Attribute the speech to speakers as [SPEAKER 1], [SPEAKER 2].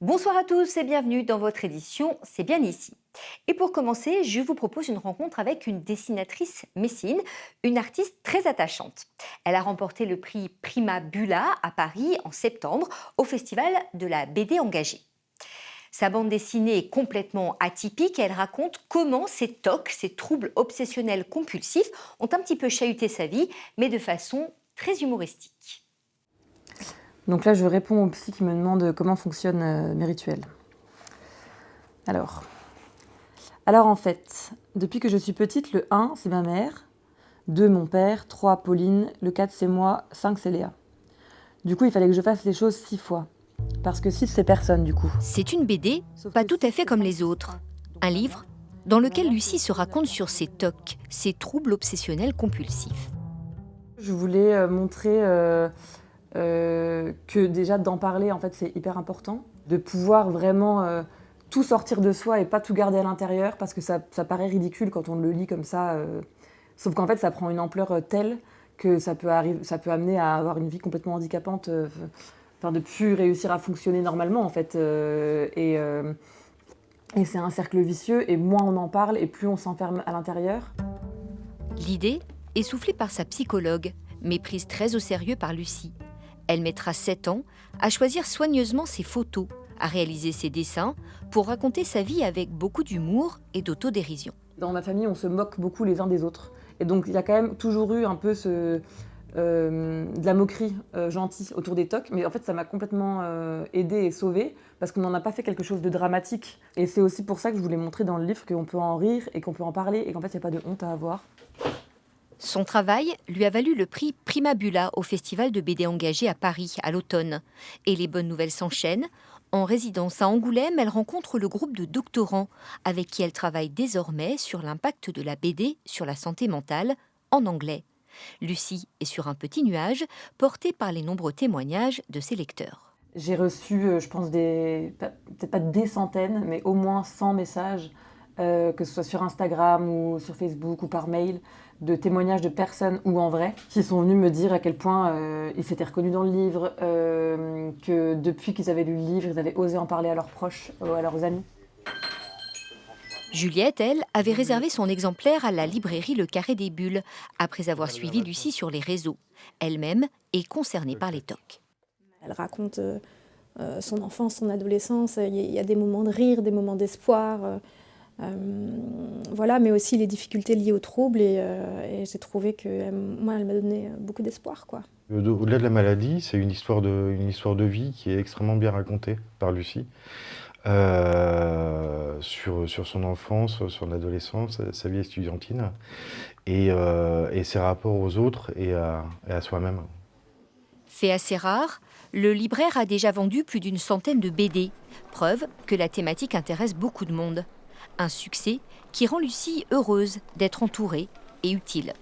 [SPEAKER 1] Bonsoir à tous et bienvenue dans votre édition C'est bien ici. Et pour commencer, je vous propose une rencontre avec une dessinatrice messine, une artiste très attachante. Elle a remporté le prix Prima Bula à Paris en septembre au festival de la BD engagée. Sa bande dessinée est complètement atypique et elle raconte comment ces TOC, ces troubles obsessionnels compulsifs, ont un petit peu chahuté sa vie, mais de façon très humoristique.
[SPEAKER 2] Donc là, je réponds au psy qui me demande comment fonctionnent mes rituels. Alors en fait, depuis que je suis petite, le 1, c'est ma mère, 2, mon père, 3, Pauline, le 4, c'est moi, 5, c'est Léa. Du coup, il fallait que je fasse les choses 6 fois. Parce que 6, c'est personne, du coup.
[SPEAKER 1] C'est une BD, pas tout à fait comme les autres. Un livre dans lequel Lucie se raconte sur ses TOC, ses troubles obsessionnels compulsifs.
[SPEAKER 2] Je voulais montrer que déjà d'en parler, en fait, c'est hyper important. De pouvoir vraiment tout sortir de soi et pas tout garder à l'intérieur, parce que ça paraît ridicule quand on le lit comme ça. Sauf qu'en fait, ça prend une ampleur telle que ça peut amener à avoir une vie complètement handicapante, de plus réussir à fonctionner normalement, en fait. Et c'est un cercle vicieux, et moins on en parle, et plus on s'enferme à l'intérieur.
[SPEAKER 1] L'idée est soufflée par sa psychologue, mais prise très au sérieux par Lucie. Elle mettra 7 ans à choisir soigneusement ses photos, à réaliser ses dessins, pour raconter sa vie avec beaucoup d'humour et d'autodérision.
[SPEAKER 2] Dans ma famille, on se moque beaucoup les uns des autres. Et donc, il y a quand même toujours eu un peu de la moquerie gentille autour des TOC. Mais en fait, ça m'a complètement aidée et sauvée, parce qu'on n'en a pas fait quelque chose de dramatique. Et c'est aussi pour ça que je voulais montrer dans le livre qu'on peut en rire et qu'on peut en parler, et qu'en fait, il n'y a pas de honte à avoir.
[SPEAKER 1] Son travail lui a valu le prix Prima Bula au festival de BD engagé à Paris à l'automne. Et les bonnes nouvelles s'enchaînent. En résidence à Angoulême, elle rencontre le groupe de doctorants avec qui elle travaille désormais sur l'impact de la BD sur la santé mentale en anglais. Lucie est sur un petit nuage porté par les nombreux témoignages de ses lecteurs.
[SPEAKER 2] J'ai reçu, je pense, peut-être pas des centaines, mais au moins 100 messages, que ce soit sur Instagram ou sur Facebook ou par mail, de témoignages de personnes ou en vrai, qui sont venus me dire à quel point ils s'étaient reconnus dans le livre, que depuis qu'ils avaient lu le livre, ils avaient osé en parler à leurs proches ou à leurs amis.
[SPEAKER 1] Juliette, elle, avait réservé son exemplaire à la librairie Le Carré des Bulles, après avoir suivi Lucie sur les réseaux. Elle-même est concernée par les TOC.
[SPEAKER 3] Elle raconte son enfance, son adolescence, il y a des moments de rire, des moments d'espoir, voilà, mais aussi les difficultés liées aux troubles, et j'ai trouvé que moi, elle m'a donné beaucoup d'espoir, quoi.
[SPEAKER 4] Au-delà de la maladie, c'est une histoire de vie qui est extrêmement bien racontée par Lucie, sur son enfance, son adolescence, sa vie estudiantine, et ses rapports aux autres et à soi-même.
[SPEAKER 1] Fait assez rare, le libraire a déjà vendu plus d'une centaine de BD, preuve que la thématique intéresse beaucoup de monde. Un succès qui rend Lucie heureuse d'être entourée et utile.